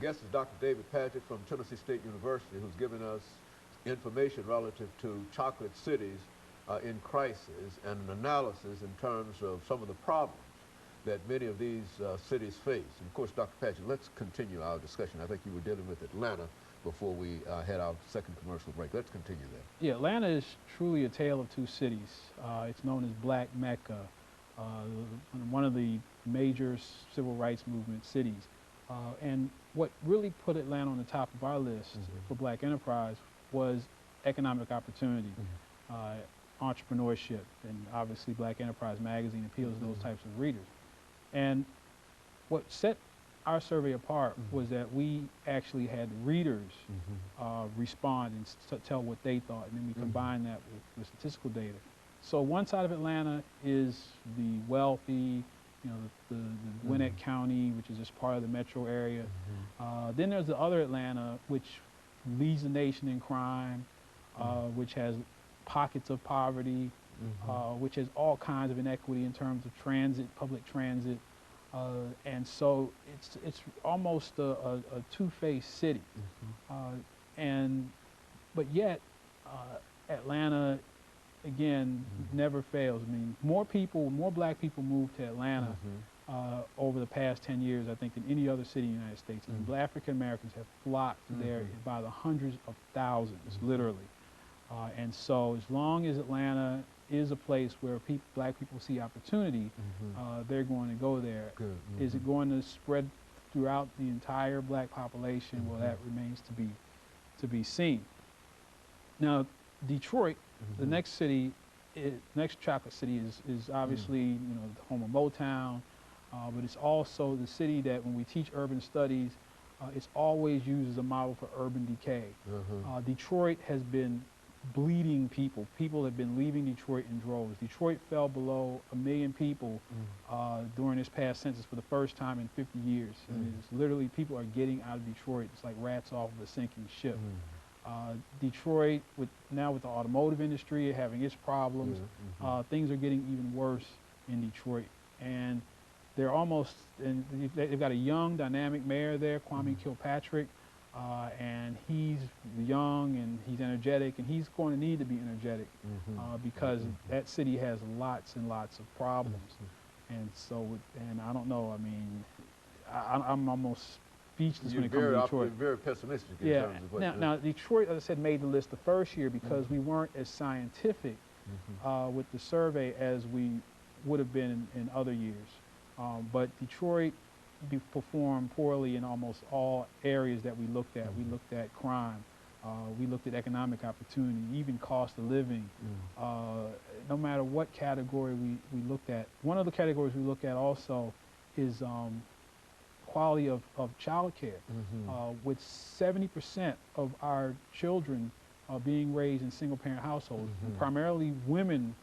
guest is Dr. David Padgett from Tennessee State University, who's given us information relative to chocolate cities in crisis and an analysis in terms of some of the problems that many of these cities face. And of course, Dr. Padgett, let's continue our discussion. I think you were dealing with Atlanta before we had our second commercial break. Let's continue there. Yeah, Atlanta is truly a tale of two cities. It's known as Black Mecca, one of the major civil rights movement cities. And what really put Atlanta on the top of our list for Black enterprise was economic opportunity, entrepreneurship, and obviously Black Enterprise magazine appeals to those types of readers. And what set our survey apart was that we actually had readers respond and tell what they thought, and then we combined that with statistical data. So one side of Atlanta is the wealthy, you know, the Gwinnett County, which is just part of the metro area. Then there's the other Atlanta, which leads the nation in crime, which has pockets of poverty, which has all kinds of inequity in terms of transit, public transit. And so it's almost a two-faced city. But yet, Atlanta, again, never fails. I mean, more Black people moved to Atlanta over the past 10 years, I think, than any other city in the United States. And Black African Americans have flocked there by the hundreds of thousands, literally. And so as long as Atlanta is a place where Black people see opportunity, they're going to go there. Is it going to spread throughout the entire Black population? Well, that remains to be seen. Now, Detroit, the next city, next chocolate city is obviously you know, the home of Motown, but it's also the city that when we teach urban studies, it's always used as a model for urban decay. Detroit has been bleeding people. People have been leaving Detroit in droves. Detroit fell below 1 million people during this past census for the first time in 50 years. And it's literally, people are getting out of Detroit. It's like rats off of a sinking ship. Detroit, now with the automotive industry having its problems, things are getting even worse in Detroit. And they're almost, and they've got a young, dynamic mayor there, Kwame Kilpatrick, and he's young and he's energetic, and he's going to need to be energetic because that city has lots and lots of problems. And so, and I don't know, I mean, I'm almost speechless when it comes to Detroit. You're very pessimistic in terms of what... Now, Detroit, as I said, made the list the first year because we weren't as scientific with the survey as we would have been in other years. But Detroit performed poorly in almost all areas that we looked at. We looked at crime, we looked at economic opportunity, even cost of living. No matter what category we looked at. One of the categories we look at also is quality of child care, with 70% of our children being raised in single-parent households, primarily women.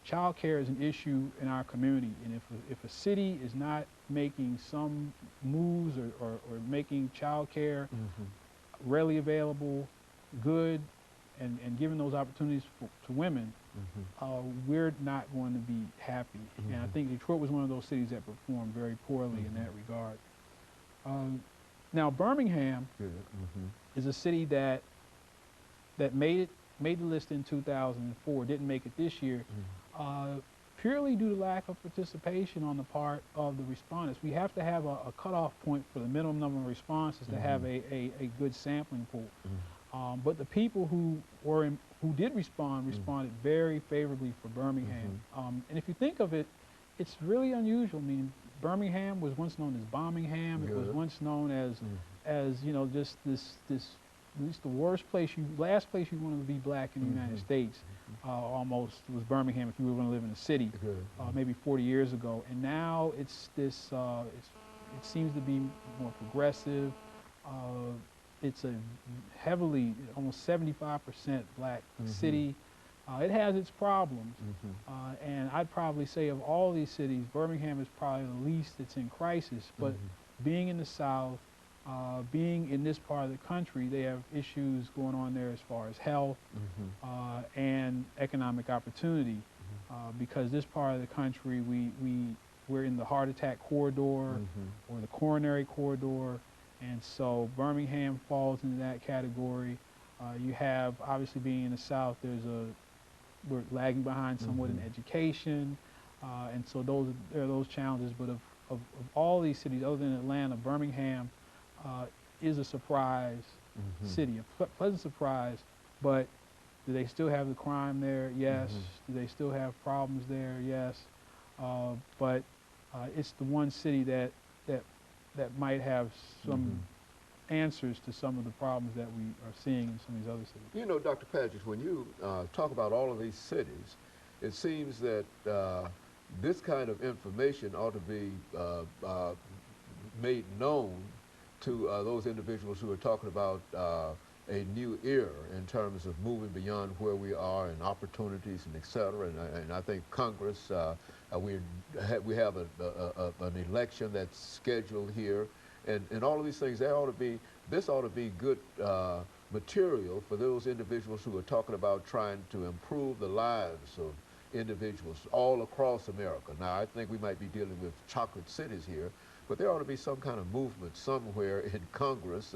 Child care is an issue in our community, and if a city is not making some moves or making child care readily available, good, and giving those opportunities to women, we're not going to be happy. And I think Detroit was one of those cities that performed very poorly in that regard. Now, Birmingham is a city that made the list in 2004, didn't make it this year, purely due to lack of participation on the part of the respondents. We have to have a cutoff point for the minimum number of responses to have a good sampling pool. But the people who did respond responded very favorably for Birmingham. And if you think of it, it's really unusual. I mean, Birmingham was once known as Bombingham. It was once known as you know, just at least the last place you wanted to be Black in the United States, almost was Birmingham if you were going to live in a city, maybe 40 years ago. And now it's this, it seems to be more progressive. It's a heavily, almost 75% Black city. It has its problems. And I'd probably say of all these cities, Birmingham is probably the least that's in crisis, but being in the South, being in this part of the country, they have issues going on there as far as health and economic opportunity, because this part of the country, we're in the heart attack corridor or the coronary corridor, And so Birmingham falls into that category. You have, obviously being in the South, we're lagging behind somewhat in education. And so there are those challenges. But of all these cities, other than Atlanta, Birmingham is a surprise city, a pleasant surprise. But do they still have the crime there? Yes. Do they still have problems there? Yes. But it's the one city that might have some answers to some of the problems that we are seeing in some of these other cities. You know, Dr. Padgett, when you talk about all of these cities, it seems that this kind of information ought to be made known to those individuals who are talking about a new era in terms of moving beyond where we are and opportunities and et cetera. And I think Congress, we have an election that's scheduled here, and all of these things. This ought to be good material for those individuals who are talking about trying to improve the lives of individuals all across America. Now, I think we might be dealing with chocolate cities here, but there ought to be some kind of movement somewhere in Congress,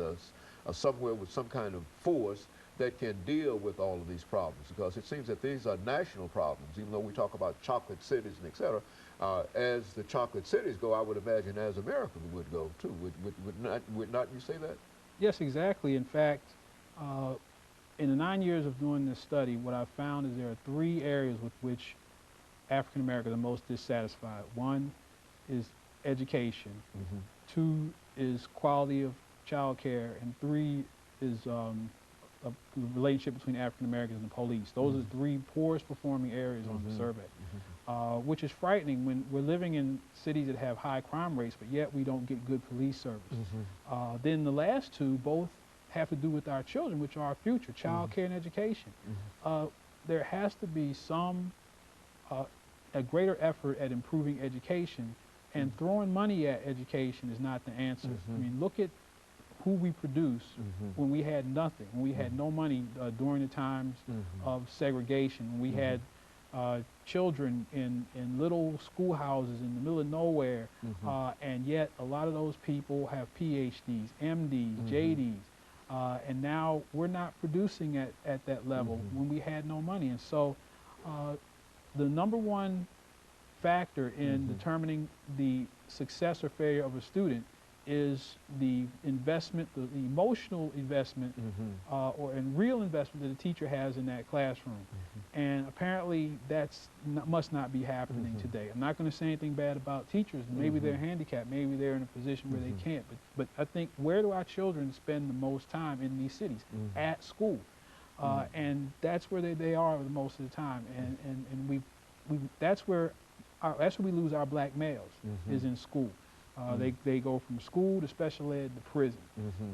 somewhere with some kind of force that can deal with all of these problems, because it seems that these are national problems, even though we talk about chocolate cities and et cetera. As the chocolate cities go, I would imagine as America would go too. Would not you say that? Yes, exactly. In fact, in the 9 years of doing this study, what I've found is there are 3 areas with which African Americans are most dissatisfied. 1 is education, 2 is quality of child care, and 3 is a relationship between African Americans and the police. Those are the 3 poorest performing areas on the survey, which is frightening when we're living in cities that have high crime rates, but yet we don't get good police service. Then the last 2 both have to do with our children, which are our future, child care and education. There has to be a greater effort at improving education, and throwing money at education is not the answer. I mean, look at who we produce when we had nothing, when we had no money during the times of segregation, when we had children in little schoolhouses in the middle of nowhere, and yet a lot of those people have PhDs, MDs, JDs, and now we're not producing at that level when we had no money. And so the #1 factor in determining the success or failure of a student is the investment, the emotional investment, and real investment that the teacher has in that classroom. And apparently must not be happening today. I'm not going to say anything bad about teachers. Maybe they're handicapped, maybe they're in a position where they can't. But I think, where do our children spend the most time in these cities? At school. And that's where they are the most of the time. And that's where we lose our black males, is in school. They go from school to special ed to prison.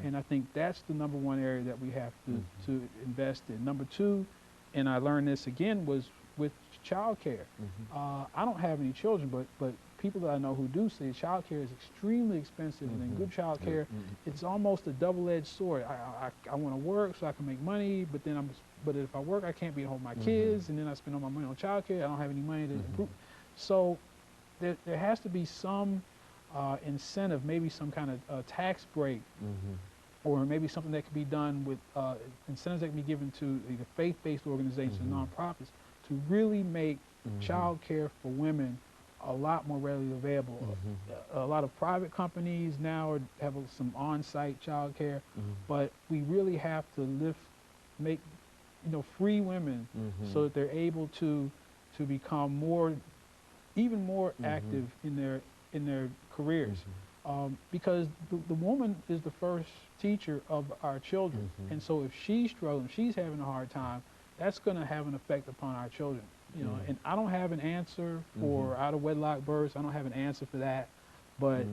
And I think that's the #1 area that we have to invest in. #2, and I learned this again, was with child care. I don't have any children, but people that I know who do say child care is extremely expensive, and then good child care, it's almost a double-edged sword. I want to work so I can make money, but if I work, I can't be at home with my kids, and then I spend all my money on child care. I don't have any money to improve. So there has to be some incentive, maybe some kind of tax break, or maybe something that could be done with incentives that can be given to either faith-based organizations and nonprofits to really make child care for women a lot more readily available. A lot of private companies now have some on-site child care, but we really have to make free women so that they're able to become even more active in their careers, because the woman is the first teacher of our children, and so if she's struggling, if she's having a hard time, that's going to have an effect upon our children. And I don't have an answer for out-of-wedlock births. I don't have an answer for that, but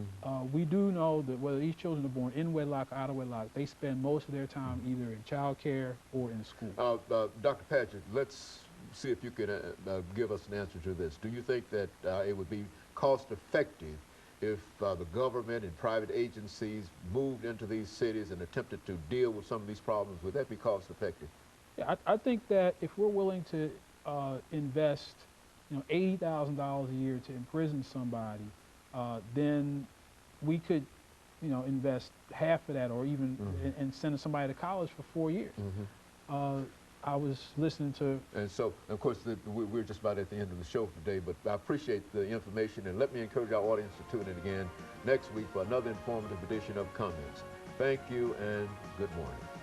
we do know that whether these children are born in wedlock or out of wedlock, they spend most of their time either in child care or in school. Dr. Padgett, let's see if you can give us an answer to this. Do you think that it would be cost-effective if the government and private agencies moved into these cities and attempted to deal with some of these problems? Would that be cost-effective? Yeah, I think that if we're willing to invest, $80,000 a year to imprison somebody, then we could you know, invest half of that or even and sending somebody to college for 4 years. I was listening to... And so, of course, we're just about at the end of the show today, but I appreciate the information, and let me encourage our audience to tune in again next week for another informative edition of Comments. Thank you, and good morning.